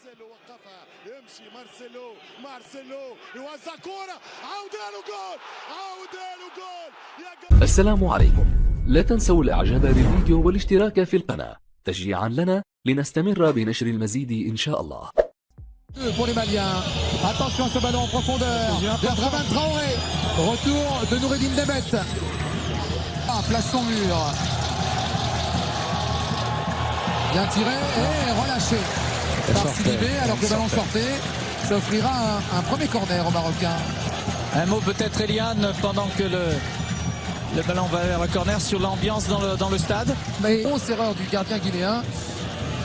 مارسيلو وقفها يمشي مارسيلو يوزع كورة عودة له جول السلام عليكم. لا تنسوا الاعجاب بالفيديو والاشتراك في القناة تشجيعا لنا لنستمر بنشر المزيد إن شاء الله. Pour les Maliens, attention à ce ballon en profondeur vers Draman Traoré, retour de Noureddine Demet, place son mur, bien tiré et relâché par Sidibé alors que le ballon sortait. Ça offrira un premier corner aux Marocains. Un mot peut-être Eliane pendant que le ballon va vers le corner sur l'ambiance dans le stade. Mais grosse erreur du gardien guinéen.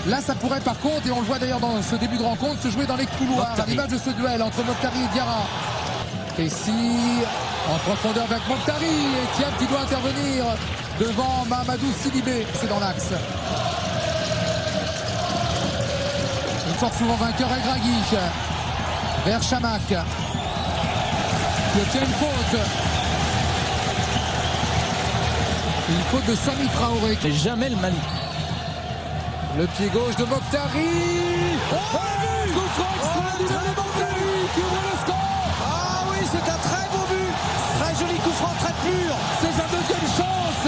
Là, ça pourrait par contre, et on le voit d'ailleurs dans ce début de rencontre, se jouer dans les couloirs, à l'image de ce duel entre Mokhtari et Diarra. Ici, en profondeur avec Mokhtari, et Thiam qui doit intervenir devant Mahamadou Sidibé. C'est dans l'axe. Il sort souvent vainqueur El Gragui vers Chamakh. Il obtient une faute. Une faute de Sami Traoré. Mais jamais le Mali. Le pied gauche de Mokhtari. Coup franc extraordinaire de Mokhtari qui ouvre le score. Ah oui, c'est un très beau but. Très joli coup franc, très pur. C'est sa deuxième chance.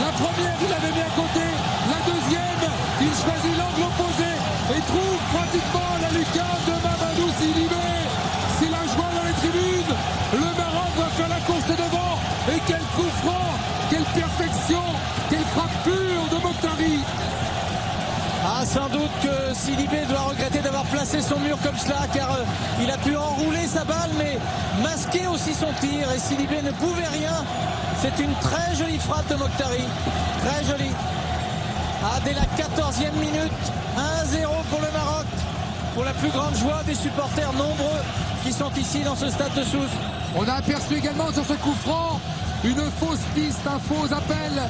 La première, il avait mis à côté. La deuxième, il choisit l'angle opposé et trouve pratiquement la lucarne de Mahamadou Sidibé. C'est la joie dans les tribunes. Le Maroc va faire la course devant. Et quel coup franc, quelle perfection, quelle frappe pure de Mokhtari. Ah, sans doute que Sidibé doit regretter d'avoir placé son mur comme cela, car il a pu enrouler sa balle, mais masquer aussi son tir, et Sidibé ne pouvait rien. C'est une très jolie frappe de Mokhtari, très jolie. Ah, dès la 14e minute, 1-0 pour le Maroc, pour la plus grande joie des supporters nombreux qui sont ici dans ce stade de Sousse. On a aperçu également sur ce coup franc une fausse piste, un faux appel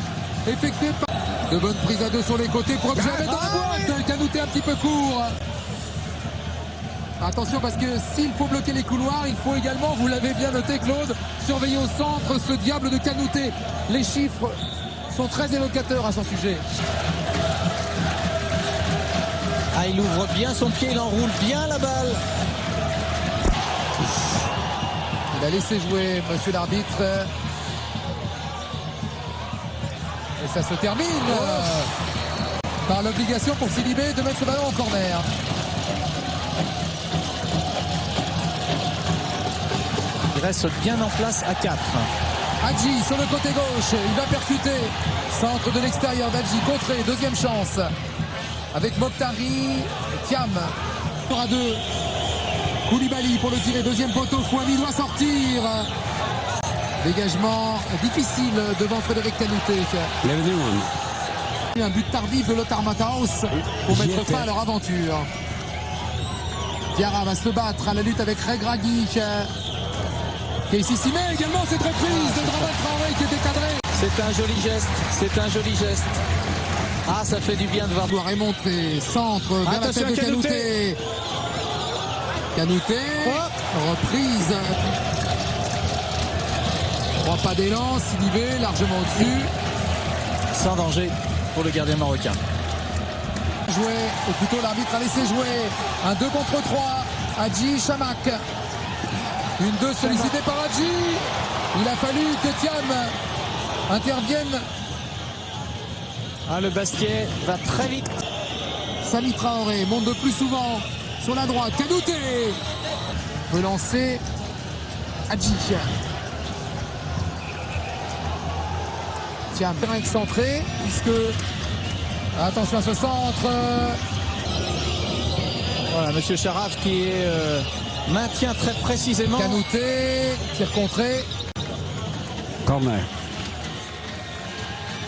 effectué par... De bonnes prises à deux sur les côtés pour objet dans la boîte. Kanouté un petit peu court. Attention parce que s'il faut bloquer les couloirs, il faut également, vous l'avez bien noté Claude, surveiller au centre ce diable de Kanouté. Les chiffres sont très évocateurs à son sujet. Ah, il ouvre bien son pied, il enroule bien la balle. Il a laissé jouer monsieur l'arbitre. Et ça se termine par l'obligation pour Sidibé de mettre ce ballon en corner. Il reste bien en place à 4. Hadji sur le côté gauche, il va percuter. Centre de l'extérieur d'Hadji, contré, deuxième chance. Avec Mokhtari, Thiam. À 2. Koulibaly pour le tirer, deuxième poteau, Fouami doit sortir. Dégagement difficile devant Frédéric Kanouté. Un but tardif de Lothar Matthaus pour mettre fin à leur aventure. Diarra va se battre à la lutte avec El Gragui. Casey Simé également cette reprise de Draman Traoré qui était cadré. C'est un joli geste, c'est un joli geste. Ah, ça fait du bien de voir. Doit remonter, centre vers la tête de Kanouté. Kanouté, reprise. 3 pas d'élan, Sidibé largement au-dessus. Sans danger pour le gardien marocain. Joué, ou plutôt l'arbitre a laissé jouer. Un 2 contre 3. Hadji, Chamakh. Une 2 sollicitée par Hadji. Il a fallu que Thiam intervienne. Ah, le basket va très vite. Sami Traoré monte de plus souvent sur la droite. Kanouté peut lancer Hadji. Thiam excentré puisque attention à ce centre. Voilà, monsieur Charaf qui maintient très précisément. Kanouté, tir contré. Corner.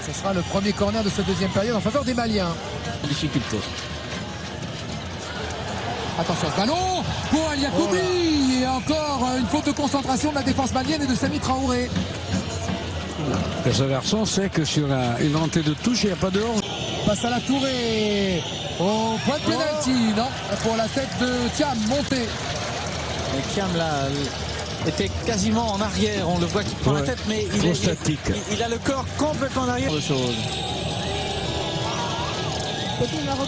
Ce sera le premier corner de cette deuxième période en faveur des Maliens. Difficulté. Attention à ce ballon pour El Yacoubi. Et encore une faute de concentration de la défense malienne et de Sami Traoré. Et ce garçon sait que sur une rentrée de touche, il n'y a pas de hors. Passe à la Touré. Au point de pénalty. Non, pour la tête de Thiam montée. Et Thiam là était quasiment en arrière. On le voit qu'il prend la tête, mais il a le corps complètement en arrière.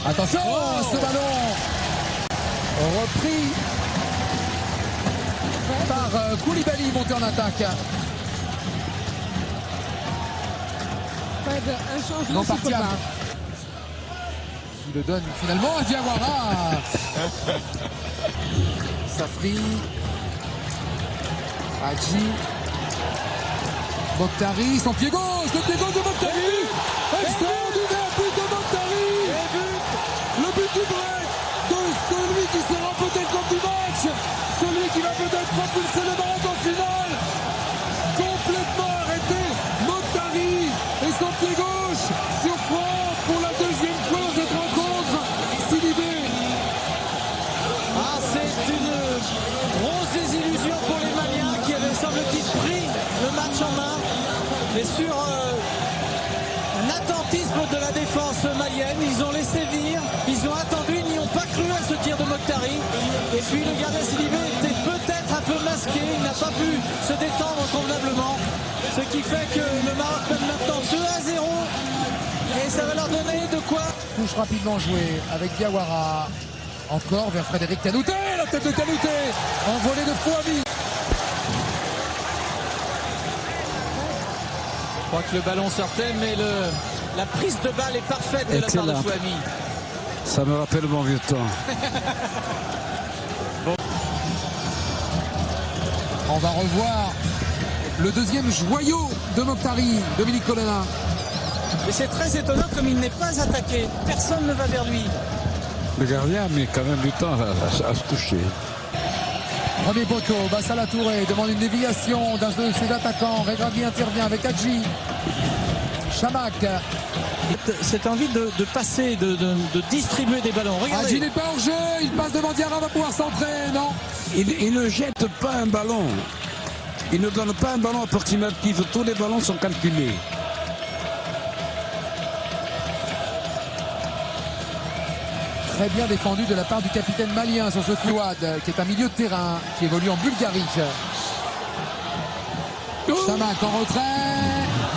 Attention, ce ballon Repris par Koulibaly, monté en attaque. Fred, un changement Non, s'il par faut Thiam. pas. Il le donne finalement à Diawara. Safri. Hadji. Mokhtari, son pied gauche, le pied gauche de Mokhtari. Extraordinaire but de Mokhtari. Le but du break de celui qui sera peut-être l'homme du match. Celui qui va peut-être propulser le Maroc en finale. Complètement arrêté. Mokhtari et son pied gauche surprend pour la deuxième fois dans cette rencontre. Sidibé. Ah, c'est une grosse désillusion pour les Maliens qui avaient, semble-t-il, pris le match en main. Mais sur un attentisme de la défense malienne, ils ont laissé venir, ils ont attendu, ils n'y ont pas cru à ce tir de Mokhtari. Et puis le gardien Sidibé était peut-être un peu masqué, il n'a pas pu se détendre convenablement. Ce qui fait que le Maroc mène maintenant 2-0. Et ça va leur donner de quoi. Touche rapidement jouée avec Diawara. Encore vers Frédéric Kanouté. La tête de Kanouté. Envolée de Fouami. Je crois que le ballon sortait, mais la prise de balle est parfaite de la part de Fouami. Ça me rappelle mon vieux temps. On va revoir le deuxième joyau de Mokhtari, Dominique Colonna. Mais c'est très étonnant comme il n'est pas attaqué. Personne ne va vers lui. Le gardien a mis quand même du temps à se toucher. Premier poteau, Bassala Touré demande une déviation d'un de ses attaquants. Regragui intervient avec Hadji. Chamak. Cette envie de passer, de distribuer des ballons. Hadji Regardez. n'est pas en jeu, il passe devant Diarra, va pouvoir centrer, non. Il ne jette pas un ballon. Il ne donne pas un ballon approximatif. Tous les ballons sont calculés. Très bien défendu de la part du capitaine malien sur ce Fouad, qui est un milieu de terrain, qui évolue en Bulgarie. Chamak en retrait.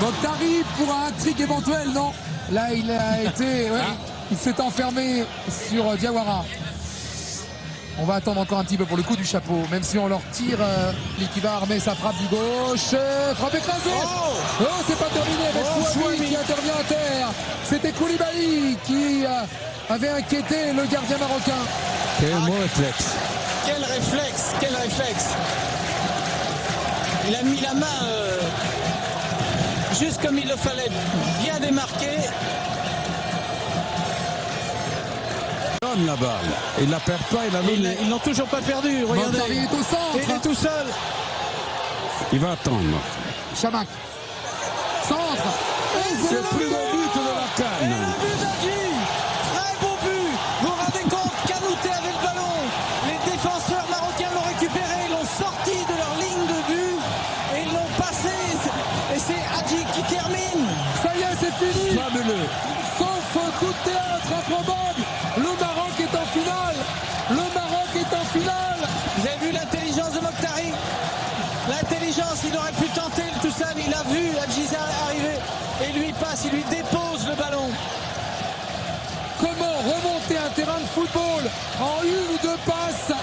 Mokhtari pour un trick éventuel, non. Là, il a été... ouais, il s'est enfermé sur Diawara. On va attendre encore un petit peu pour le coup du chapeau, même si on leur tire. Qui va armer sa frappe du gauche. Frappe écrasée. Oh, c'est pas terminé avec Fouami qui intervient à terre. C'était Koulibaly qui avait inquiété le gardien marocain. Quel bon réflexe. Quel réflexe, quel réflexe. Il a mis la main juste comme il le fallait, bien démarqué. Il donne la balle. Il la perd pas, il la donne. Ils n'ont toujours pas perdu, regardez. Mokhtari est au centre. Et il est tout seul. Il va attendre. Chamak. Centre. C'est le plus beau but de la Et CAN. le but d'Hadji. Très beau but. Vous vous rendez compte, Kanouté avait le ballon. Les défenseurs marocains l'ont récupéré, ils l'ont sorti de leur ligne de but et ils l'ont passé. Et c'est Hadji qui termine. Ça y est, c'est fini. Fabuleux. Sauf coup de théâtre improbable. Le Maroc est en finale. Le Maroc est en finale. Vous avez vu l'intelligence de Mokhtari? L'intelligence, il aurait pu tenter le tout seul. Il a vu Hadjiza arriver et lui passe, il lui dépose le ballon. Comment remonter un terrain de football en une ou deux passes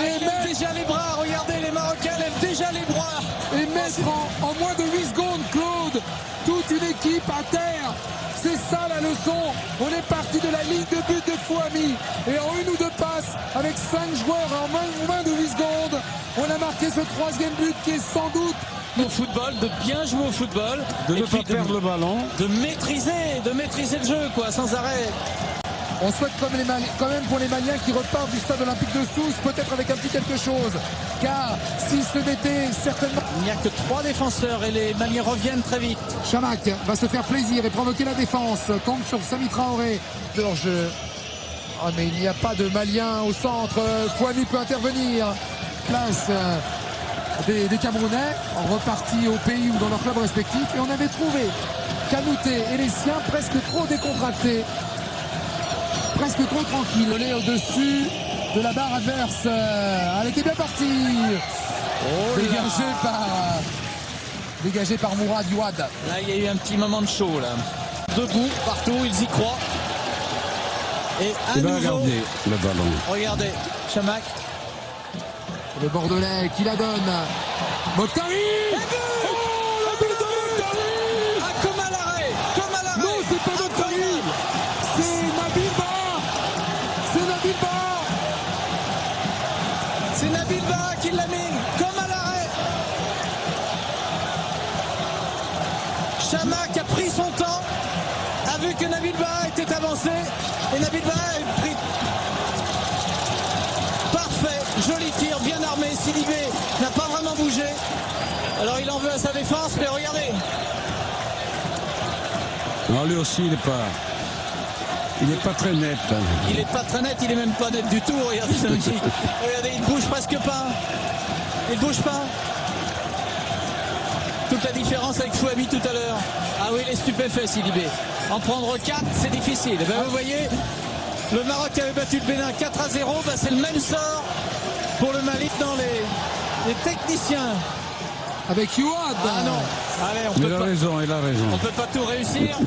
Et il lève déjà les bras, regardez, les Marocains lèvent déjà les bras. et mettre en moins de 8 secondes, Claude, toute une équipe à terre. C'est ça la leçon. On est parti de la ligne de but de Fouami et en une ou deux passes avec 5 joueurs en moins de 8 secondes, on a marqué ce troisième but qui est sans doute Au football, de bien jouer au football, De et ne puis pas perdre le ballon. de maîtriser le jeu, quoi, sans arrêt. On souhaite quand même pour les Maliens qui repartent du stade olympique de Sousse, peut-être avec un petit quelque chose. Car si ce n'était certainement... Il n'y a que 3 défenseurs et les Maliens reviennent très vite. Chamak va se faire plaisir et provoquer la défense. Tombe sur Sami Traoré. Leur jeu. Ah, mais il n'y a pas de Maliens au centre. Fouami peut intervenir. Place des Camerounais, repartis au pays ou dans leur club respectif. Et on avait trouvé Kanouté et les siens presque trop décontractés. Presque trop tranquille. Elle est au-dessus de la barre adverse. Elle était bien partie. Dégagée par Mourad Youad. Là, il y a eu un petit moment de chaud, là. Debout, partout, ils y croient. Et à Il va nouveau, regarder le ballon. regardez, Chamac. Le Bordelais qui la donne. Mokhtari. Et but Ah, comme à l'arrêt. Non, c'est pas Mokhtari. C'est Nabil Ba. C'est Nabil Ba. C'est Nabil Ba qui l'a mis comme à l'arrêt. Chamac a pris son temps, a vu que Nabil Ba était avancé et Nabil Ba a pris. Parfait, joli tir, bien armé. Sidibé n'a pas vraiment bougé. Alors il en veut à sa défense, mais regardez. Non, lui aussi, il n'est pas très net. Il n'est pas très net, il est même pas net du tout. Regardez, regardez, il bouge presque pas. Il bouge pas. Toute la différence avec Fouami tout à l'heure. Ah oui, il est stupéfait, Sidibé. En prendre 4, c'est difficile. Ben, vous voyez, le Maroc avait battu le Bénin 4-0. Ben, c'est le même sort pour le Mali dans les techniciens. Avec Youad. Ah non. Allez, on Mais peut il a pas, raison, il a raison. on peut pas tout réussir.